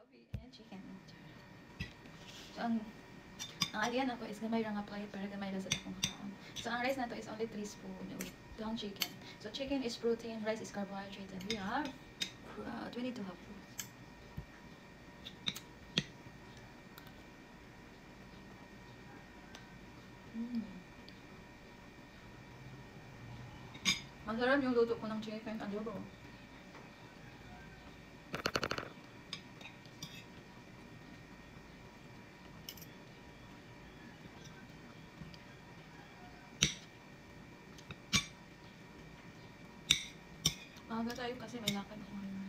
Coffee and chicken. So, ang idea na ko is gamay lang apply para gamay lang sa akong kaon. So, ang rice na to is only 3 spoon with down chicken. So, chicken is protein, rice is carbohydrate, and we have 22 half fruits. Masarap yung luto ko ng chicken adobo. Maaga tayo kasi may lakad ako ngayon.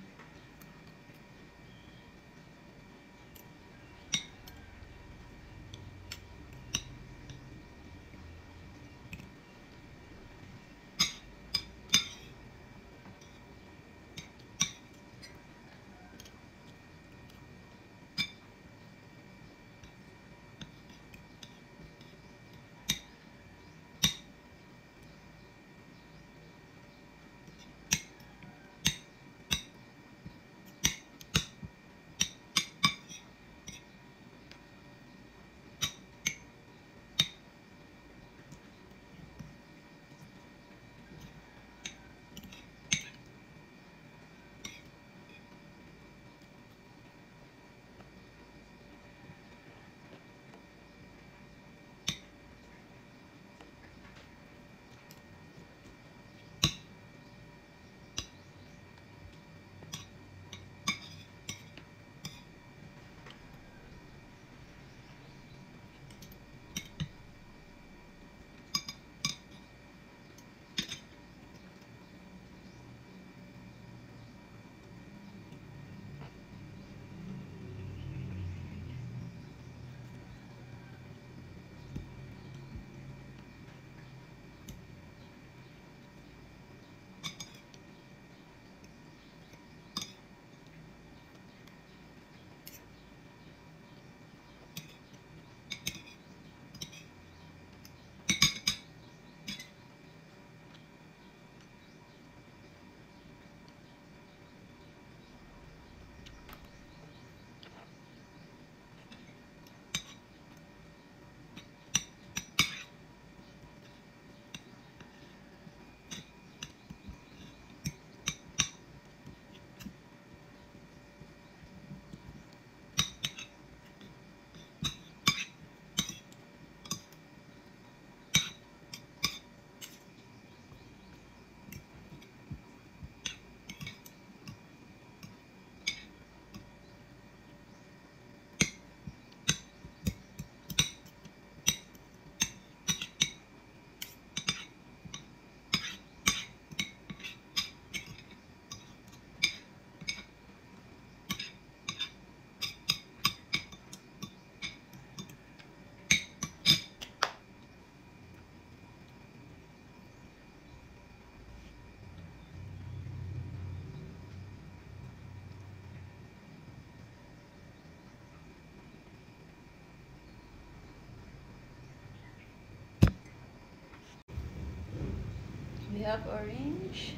We have orange.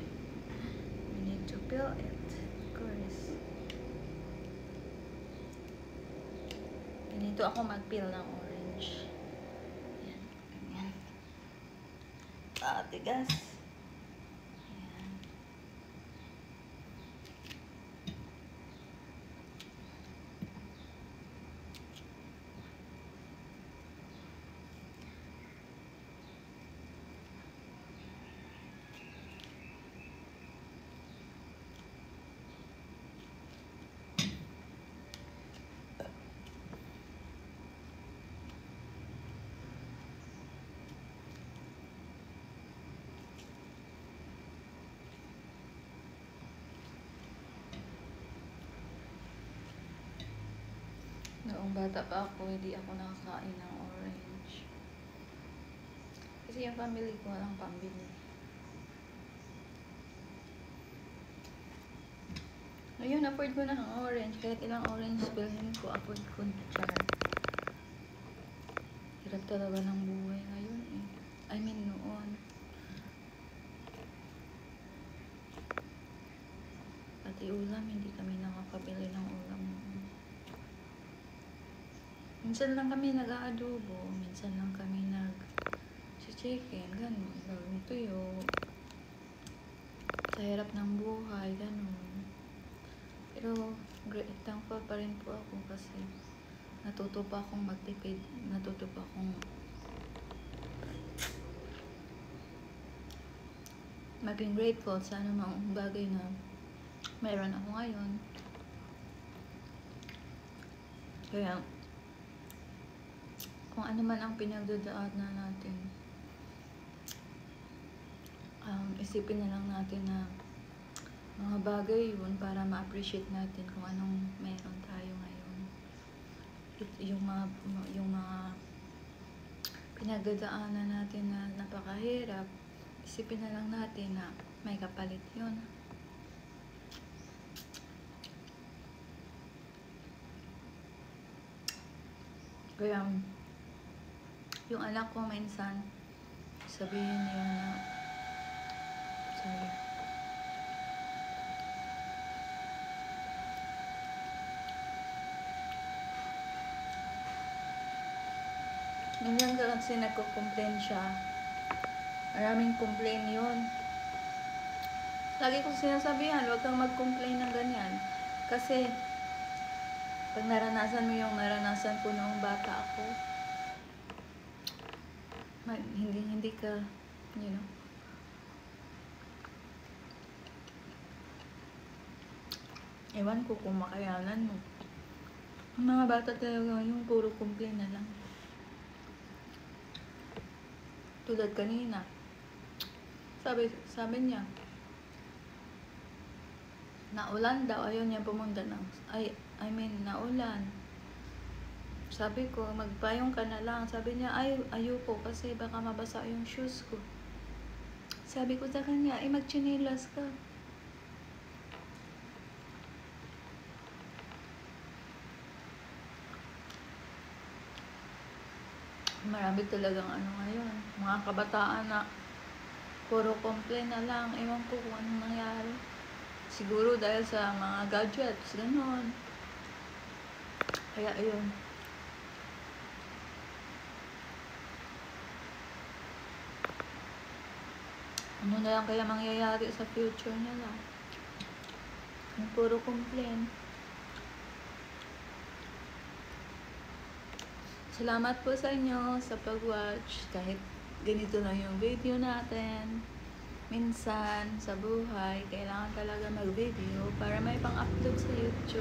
We need to peel it, of course. Ganito ako mag-peel ng orange. Yan, ganyan. Tigas. Yan. Noong bata pa ako, hindi ako nakakain ng orange. Kasi yung family ko walang pambili. Ngayon, afford ko na ng orange. Kahit ilang orange bilhin ko, afford ko na. Char. Hirap talaga ng buhay ngayon eh. I mean, noon. Pati ulam, hindi kami nakakabili ng ulam noon. Minsan lang kami nag-aadobo, minsan lang kami nag-chicken, ganun, gawin tuyo. Sa hirap ng buhay, ganun. Pero, thankful pa rin po ako kasi natuto pa akong magtipid, natuto pa akong maging grateful sa anumang bagay na mayroon ako ngayon. Kaya, kung ano man ang pinagdadaanan natin, isipin na lang natin na mga bagay yun para ma-appreciate natin kung anong meron tayo ngayon. Yung mga pinagdadaanan natin na napakahirap, isipin na lang natin na may kapalit yun. Kaya, yung anak ko minsan, sabihin niya na, sorry, minsan kasi nagko-complain siya, maraming complain yun. Lagi kong sinasabihan, huwag kang mag-complain ng ganyan, kasi pag naranasan mo yung naranasan ko noong bata ako, hindi ka, you know, ewan ko kung makayanan mo. Ang mga bata talaga yung puro complain na lang. Tulad kanina, sabi niya, naulan daw, ayaw niya pumunta ng, naulan. Sabi ko, magpayong ka na lang. Sabi niya, ayoko kasi baka mabasa yung shoes ko. Sabi ko sa kanya, magchinelas ka. Marami talagang ngayon, mga kabataan na puro complain na lang. Ewan ko kung anong nangyari. Siguro dahil sa mga gadgets, gano'n. Kaya ayun. Ano na lang kaya mangyayari sa future nila? Yung puro complain. Salamat po sa inyo sa pag-watch. Kahit ganito lang yung video natin. Minsan, sa buhay, kailangan talaga mag-video para may pang-upload sa YouTube.